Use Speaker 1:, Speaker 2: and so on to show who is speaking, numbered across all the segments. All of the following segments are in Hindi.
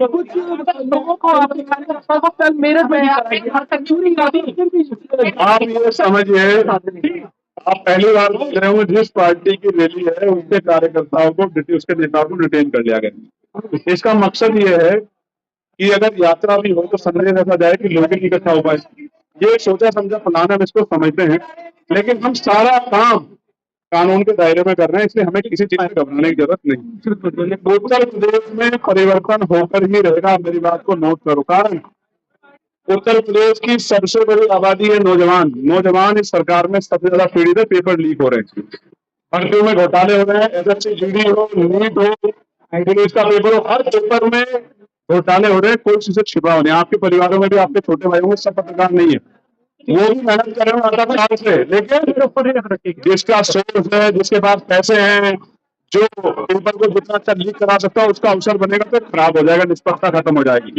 Speaker 1: कुछ लोगों को आपके कार्यकर्ताओं को कल मेरठ में
Speaker 2: आप ये समझिए, आप पहली बार बोल रहे हो जिस पार्टी की रैली है उसके कार्यकर्ताओं को, उसके नेताओं को डिटेन कर लिया गया। इसका मकसद ये है कि अगर यात्रा भी हो तो संदेश ऐसा जाए कि लोग इकट्ठा हो पाए। ये सोचा समझा प्लान, हम इसको समझते हैं, लेकिन हम सारा काम कानून के दायरे में कर रहे हैं, इसलिए हमें किसी चीज में घबराने की जरूरत नहीं। उत्तर प्रदेश में परिवर्तन होकर ही रहेगा, मेरी बात को नोट करो। कारण उत्तर प्रदेश की सबसे बड़ी आबादी है नौजवान। नौजवान इस सरकार में सबसे ज्यादा पीड़ित है। पेपर लीक हो रहे हैं, भर्तियों में घोटाले हो रहे हैं, एसएससी जीडी हो, नीट हो, पुलिस का पेपर हो, हर पेपर में घोटाले हो रहे हैं। कोई चीज छिपा हो नहीं। आपके परिवारों में भी, आपके छोटे भाइयों में सब पत्रकार नहीं है, वो भी मेहनत कर रहे हैं आता साल से, लेकिन जिसका सोर्स है, जिसके पास पैसे हैं, जो पेपर को जितना अच्छा लीक करा सकता है उसका अवसर बनेगा तो खराब हो जाएगा, निष्पक्षता खत्म हो जाएगी।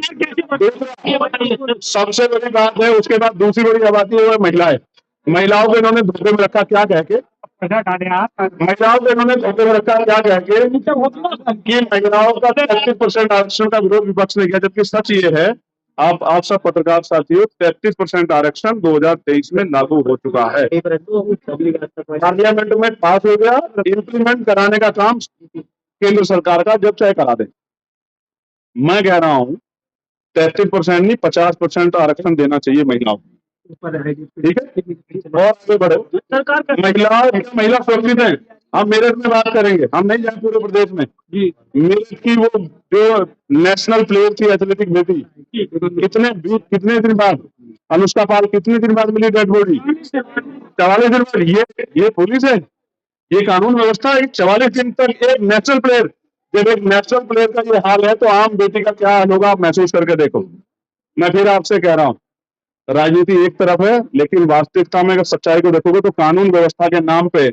Speaker 2: सबसे बड़ी बात है, उसके बाद दूसरी बड़ी आबादी है महिलाएं। महिलाओं को इन्होंने धोखे में रखा, क्या कह के महिलाओं को इन्होंने धोखे में रखा, क्या कह के कि महिलाओं का 33% आरक्षण का विरोध विपक्ष ने किया, जबकि सच ये है, आप सब पत्रकार साथियों, 33% आरक्षण 2023 में लागू हो चुका है, पार्लियामेंट में पास हो गया। इम्प्लीमेंट कराने का काम केंद्र सरकार का, जब चाहे करा दे। मैं कह रहा हूं 33% नहीं, 50% आरक्षण देना चाहिए महिलाओं को, ठीक है। और आगे बढ़े, महिला सुरक्षित है। हम मेरठ में बात करेंगे, हम नहीं जाए पूरे प्रदेश में। मेरठ की वो जो नेशनल प्लेयर थी, एथलेटिक में थी, कितने दिन बाद, अनुष्का पाल कितने दिन बाद मिली डेड बॉडी? 44 दिन बाद। ये पुलिस है, ये कानून व्यवस्था है। 44 दिन तक एक नेशनल प्लेयर, जब एक नेशनल प्लेयर का ये हाल है तो आम बेटी का क्या हाल होगा, आप महसूस करके देखो। मैं फिर आपसे कह रहा हूं, राजनीति एक तरफ है, लेकिन वास्तविकता में अगर सच्चाई को देखोगे तो कानून व्यवस्था के नाम पे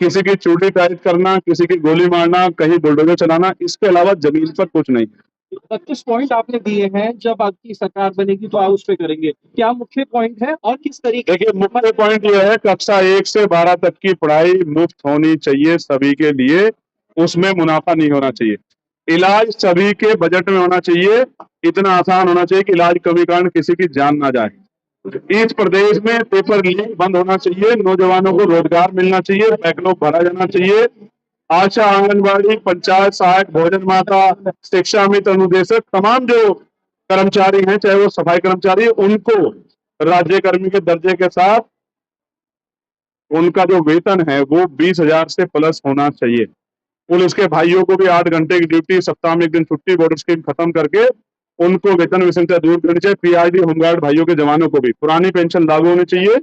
Speaker 2: किसी की चूड़ी टाइट करना, किसी की गोली मारना, कहीं बुलडोजर चलाना, इसके अलावा जमीन पर कुछ नहीं।
Speaker 1: 32 पॉइंट आपने दिए हैं, जब आपकी सरकार बनेगी तो आप उस पे करेंगे, क्या मुख्य पॉइंट है और किस तरीके?
Speaker 2: देखिए, मुख्य पॉइंट ये है, कक्षा 1 से 12 तक की पढ़ाई मुफ्त होनी चाहिए सभी के लिए, उसमें मुनाफा नहीं होना चाहिए। इलाज सभी के बजट में होना चाहिए, इतना आसान होना चाहिए कि इलाज कमी कारण किसी की जान ना जाए। इस प्रदेश में पेपर लीक बंद होना चाहिए, नौजवानों को रोजगार मिलना चाहिए, बैकलॉग भरा जाना चाहिए। आशा, आंगनबाड़ी, पंचायत सहायक, भोजन माता, शिक्षा मित्र, अनुदेशक, तमाम जो कर्मचारी हैं, चाहे वो सफाई कर्मचारी, उनको राज्य कर्मी के दर्जे के साथ उनका जो वेतन है वो 20,000 से प्लस होना चाहिए। पुलिस के भाइयों को भी 8 घंटे की ड्यूटी, सप्ताह में 1 दिन छुट्टी, बॉर्डर स्कीम खत्म करके उनको वेतन विषमता दूर करनी चाहिए। पीआरडी, होमगार्ड भाइयों के जवानों को भी पुरानी पेंशन लागू होनी चाहिए।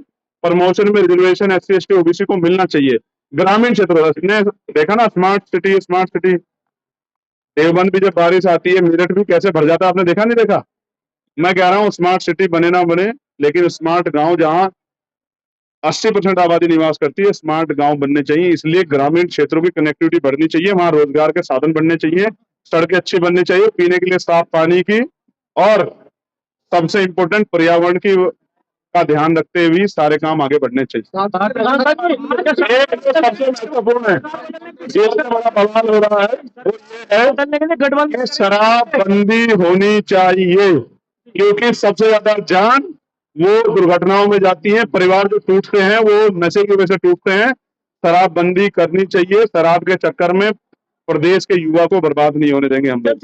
Speaker 2: प्रमोशन में रिजर्वेशन SC ST OBC को मिलना चाहिए। ग्रामीण क्षेत्रों में देखा ना, स्मार्ट सिटी देवबंद भी जब बारिश आती है, मेरठ भी कैसे भर जाता है, आपने देखा नहीं देखा? मैं कह रहा हूँ स्मार्ट सिटी बने ना बने, लेकिन स्मार्ट गांव जहां 80% आबादी निवास करती है, स्मार्ट गांव बनने चाहिए। इसलिए ग्रामीण क्षेत्रों की कनेक्टिविटी बढ़नी चाहिए, वहां रोजगार के साधन बनने चाहिए, सड़कें अच्छी बननी चाहिए, पीने के लिए साफ पानी की, और सबसे इम्पोर्टेंट पर्यावरण की का ध्यान रखते हुए सारे काम आगे बढ़ने चाहिए। एक सबसे महत्वपूर्ण है, जिससे बड़ा बवाल हो रहा है, वो ये है कि शराबबंदी होनी चाहिए, क्योंकि सबसे ज्यादा जान वो दुर्घटनाओं में जाती है। परिवार जो टूटते हैं वो नशे की वजह से टूटते हैं। शराबबंदी करनी चाहिए। शराब के चक्कर में प्रदेश के युवा को बर्बाद नहीं होने देंगे हम लोग।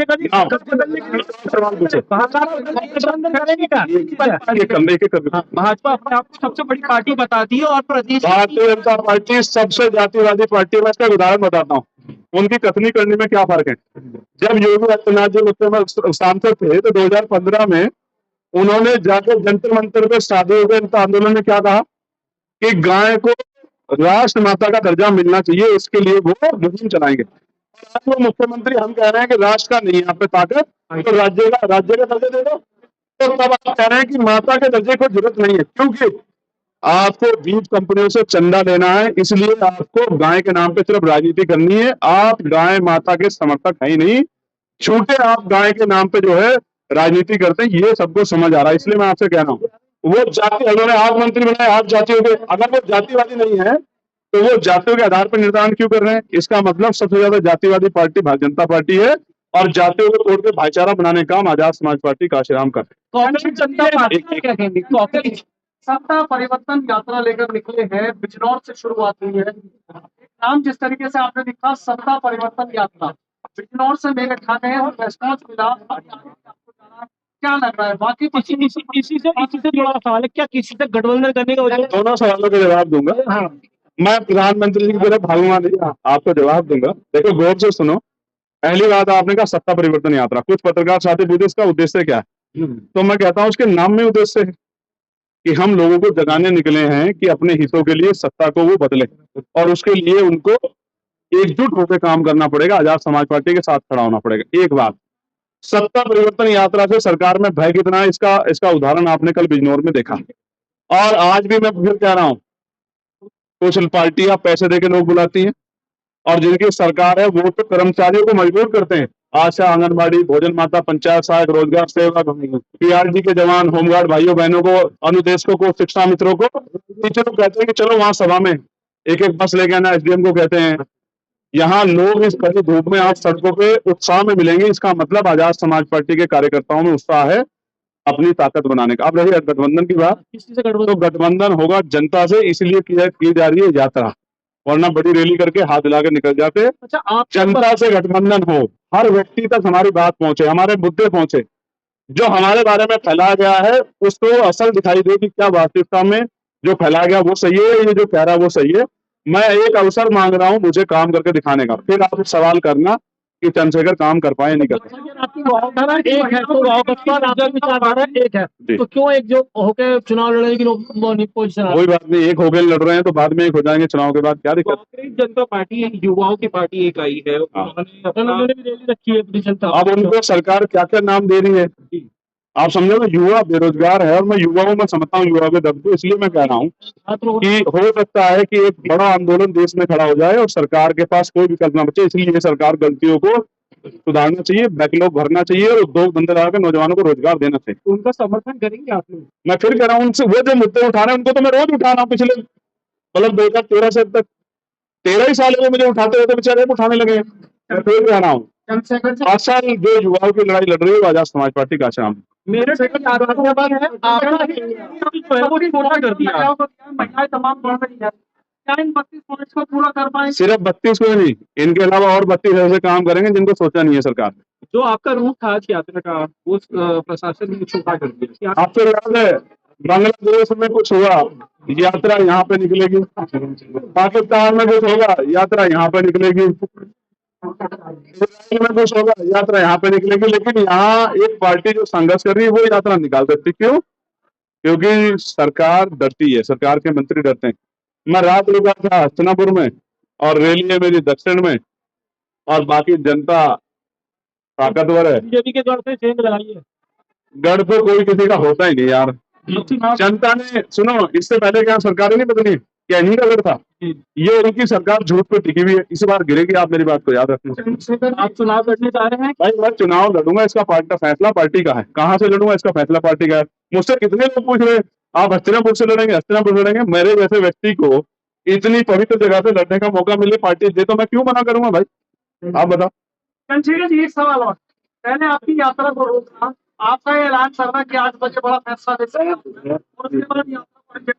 Speaker 1: भाजपा अपने आप को सबसे बड़ी पार्टी बताती है और प्रदेश
Speaker 2: भारतीय जनता पार्टी सबसे जातिवादी पार्टी है। मैं इसका उदाहरण बताता हूँ, उनकी कथनी करने में क्या फर्क है। जब योगी आदित्यनाथ जी मुख्यमंत्री सांसद थे तो 2015 में उन्होंने जाकर जंतर मंतर पे शादी के आंदोलन में क्या कहा कि गाय को राष्ट्र माता का दर्जा मिलना चाहिए, इसके लिए वो मुहिम चलाएंगे। वो मुख्यमंत्री हम कह रहे हैं कि राष्ट्र का नहीं है आप पे ताकत, तो राज्य का दर्जा दे दो। तो तब आप कह रहे हैं कि माता के दर्जे को जरूरत नहीं है, क्योंकि आपको बीज कंपनियों से चंदा लेना है, इसलिए आपको गाय के नाम पे सिर्फ राजनीति करनी है। आप गाय माता के समर्थक है ही नहीं, छूटे आप गाय के नाम पे जो है राजनीति करते हैं। ये सबको समझ आ रहा है, इसलिए मैं आपसे कह रहा हूँ, वो जाति, उन्होंने आप मंत्री बनाए, आप जाति हो गए। अगर वो जातिवादी नहीं है तो वो जातियों के आधार पर निर्धारण क्यों कर रहे हैं? इसका मतलब सबसे ज्यादा जातिवादी पार्टी भारतीय जनता पार्टी है और जातियों को तोड़ के भाईचारा बनाने का काम आजाद समाज पार्टी काशीराम कर रहे
Speaker 1: कांग्रेस जनता पार्टी क्या कहेंगे? कांग्रेस
Speaker 3: सत्ता परिवर्तन यात्रा लेकर निकले हैं, बिजनौर से शुरुआत हुई है। नाम जिस तरीके से आपने लिखा, सत्ता परिवर्तन यात्रा, बिजनौर से मेरे खाने हैं और रेस्पॉन्स मिला। आपको जाना क्या लग रहा है? बाकी
Speaker 1: इसी से जुड़ा सवाल है, क्या किसी से गठबंधन करने का वजह
Speaker 2: हैं। दोनों सवालों के जवाब दूंगा।
Speaker 3: हाँ,
Speaker 2: मैं प्रधानमंत्री जी की तरफ भागूंगा नहीं, आपको जवाब दूंगा। देखो गौर से सुनो। पहली बात आपने कहा सत्ता परिवर्तन यात्रा, कुछ पत्रकार साथी पूछे इसका उद्देश्य क्या है, तो मैं कहता हूं उसके नाम में उद्देश्य है कि हम लोगों को जगाने निकले हैं कि अपने हितों के लिए सत्ता को वो बदले और उसके लिए उनको एकजुट होकर काम करना पड़ेगा, आजाद समाज पार्टी के साथ खड़ा होना पड़ेगा। एक बात, सत्ता परिवर्तन यात्रा से सरकार में भय कितना है, इसका उदाहरण आपने कल बिजनौर में देखा। और आज भी मैं फिर कह रहा हूं, कुछ पार्टियां पैसे देके लोग बुलाती हैं और जिनकी सरकार है वो तो कर्मचारियों को मजबूर करते हैं। आशा, आंगनबाड़ी, भोजन माता, पंचायत सहायक, रोजगार सेवक, पीआरडी के जवान, होमगार्ड भाइयों बहनों को, अनुदेशकों को, शिक्षा मित्रों को, टीचर को कहते हैं कि चलो वहां सभा में एक एक बस लेके आना। एसडीएम को कहते हैं। यहाँ लोग इस कड़ी धूप में आज सड़कों पे उत्साह में मिलेंगे। इसका मतलब आजाद समाज पार्टी के कार्यकर्ताओं में उत्साह है अपनी ताकत बनाने का। अब रही गठबंधन की बात,
Speaker 1: किसी से
Speaker 2: तो
Speaker 1: गठबंधन?
Speaker 2: गठबंधन होगा जनता से, इसलिए की जा रही है यात्रा, वरना बड़ी रैली करके हाथ हिला के निकल जाते।
Speaker 1: अच्छा, आप
Speaker 2: जनता से गठबंधन हो, हर व्यक्ति तक हमारी बात पहुंचे, हमारे मुद्दे पहुंचे, जो हमारे बारे में फैलाया गया है उसको असल दिखाई दे कि क्या वास्तविकता में जो फैलाया गया वो सही है, ये जो कह रहा है वो सही है। मैं एक अवसर मांग रहा हूं मुझे काम करके दिखाने का, फिर आप सवाल करना कि चंद्रशेखर काम कर पाए नहीं कर पाए।
Speaker 1: आपकी भावधारा एक है, तो बसपा आपका विचारधारा एक है,
Speaker 2: जी।
Speaker 1: तो क्यों एक जो होके चुनाव लड़ने की पोजीशन?
Speaker 2: कोई बात नहीं, एक हो गए लड़ रहे हैं तो बाद में एक हो जाएंगे चुनाव के बाद, क्या दिक्कत।
Speaker 1: कांग्रेस जनता पार्टी युवाओं की पार्टी एक आई है, उन्होंने भी रैली रखी है अपनी जनता।
Speaker 2: अब उनको सरकार क्या क्या नाम दे रही है, आप समझो ना, युवा बेरोजगार है और मैं युवाओं में समझता हूँ युवा के दर्द को, इसलिए मैं कह रहा हूँ कि हो सकता है कि एक बड़ा आंदोलन देश में खड़ा हो जाए और सरकार के पास कोई विकल्प ना बचे। इसलिए सरकार गलतियों को सुधारना चाहिए, बैकलॉग भरना चाहिए और उद्योग धंधे लगाकर नौजवानों को रोजगार देना चाहिए।
Speaker 1: उनका समर्थन करेंगे आप लोग?
Speaker 2: मैं फिर कह रहा हूँ उनसे, वो जो मुद्दे उठा रहे हैं उनको तो मैं रोज उठा रहा हूँ, पिछले मतलब 2013 से अब तक 13 ही साल हुए मुझे उठाते हुए, तो बेचारे उठाने लगे। मैं फिर कह रहा हूँ
Speaker 3: चंद्रशेखर जी,
Speaker 2: असल जो युवाओं की लड़ाई लड़ रही है वो आजाद समाज पार्टी का काम।
Speaker 1: मेरे से छोटा कर दिया।
Speaker 3: महिलाएं तमाम बढ़ रही है, क्या इन 32 पॉइंट्स को पूरा कर पाएंगे?
Speaker 2: सिर्फ 32 को ही नहीं, इनके अलावा और 32 ऐसे काम करेंगे जिनको सोचा नहीं है सरकार ने।
Speaker 1: जो आपका रूट था आज यात्रा का, वो प्रशासन ने छोटा कर दिया। क्या
Speaker 2: आपको याद है बांग्लादेश में कुछ हुआ, यात्रा यहाँ पे निकलेगी, पाकिस्तान में कुछ होगा, यात्रा यहाँ पे निकलेगी, इजराइल में कुछ होगा, यात्रा यहाँ पे निकलेगी, लेकिन यहाँ एक पार्टी जो संघर्ष कर रही है वो यात्रा निकाल सकती। क्यों? क्योंकि सरकार डरती है, सरकार के मंत्री डरते हैं। मैं रात रुका था हस्तिनापुर में और रैली है मेरी दक्षिण में, और बाकी जनता ताकतवर है।
Speaker 1: बीजेपी के गढ़ से चेंज लगाई है?
Speaker 2: गढ़ तो कोई किसी का होता ही नहीं यार। जनता ने, सुनो, इससे पहले क्या सरकारें नहीं बदली, क्या इन्हीं का गढ़ था? ये इनकी सरकार झूठ पे टिकी हुई है, इस बार गिरेगी, आप मेरी बात को याद रखना।
Speaker 1: आप चुनाव लड़ने जा रहे हैं?
Speaker 2: भाई मैं चुनाव लड़ूंगा, इसका फैसला पार्टी का है। कहाँ से लड़ूंगा इसका फैसला पार्टी का है। मुझसे कितने लोग पूछ रहे हैं आप हस्तिनापुर से लड़ेंगे, हस्तिनापुर लड़ेंगे। मेरे जैसे व्यक्ति को इतनी पवित्र जगह से लड़ने का मौका मिले पार्टी दे तो मैं क्यों मना करूंगा भाई, आप बताओ।
Speaker 3: चंद्रशेखर जी, एक सवाल और, पहले आपकी यात्रा को रोकना, आपका ये ऐलान करना कि 8 बजे बड़ा फैसला ले सकते हैं और उसके बाद यात्रा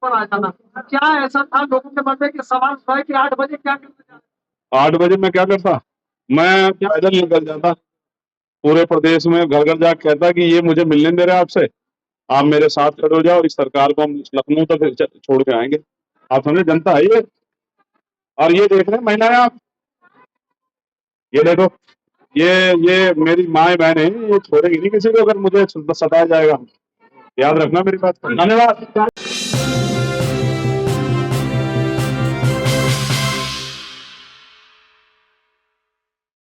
Speaker 3: पर आ जाना, क्या ऐसा था लोगों के मन में कि सवाल उठा है कि 8 बजे क्या करने जा रहे हैं?
Speaker 2: 8 बजे मैं क्या करता, मैं पैदल निकल जाता पूरे प्रदेश में, घर घर जाकर कहता कि ये मुझे मिलने दे रहे हैं आपसे, आप मेरे साथ खड़े हो जाओ, इस सरकार को हम लखनऊ तक छोड़ के आएंगे। आप समझे, जनता है ये। और ये देख रहे हैं महिलाएं, आप ये देखो, ये मेरी माए बहन है, ये छोड़ेगी नहीं किसी को अगर मुझे सताया जाएगा। याद रखना मेरी बात। धन्यवाद।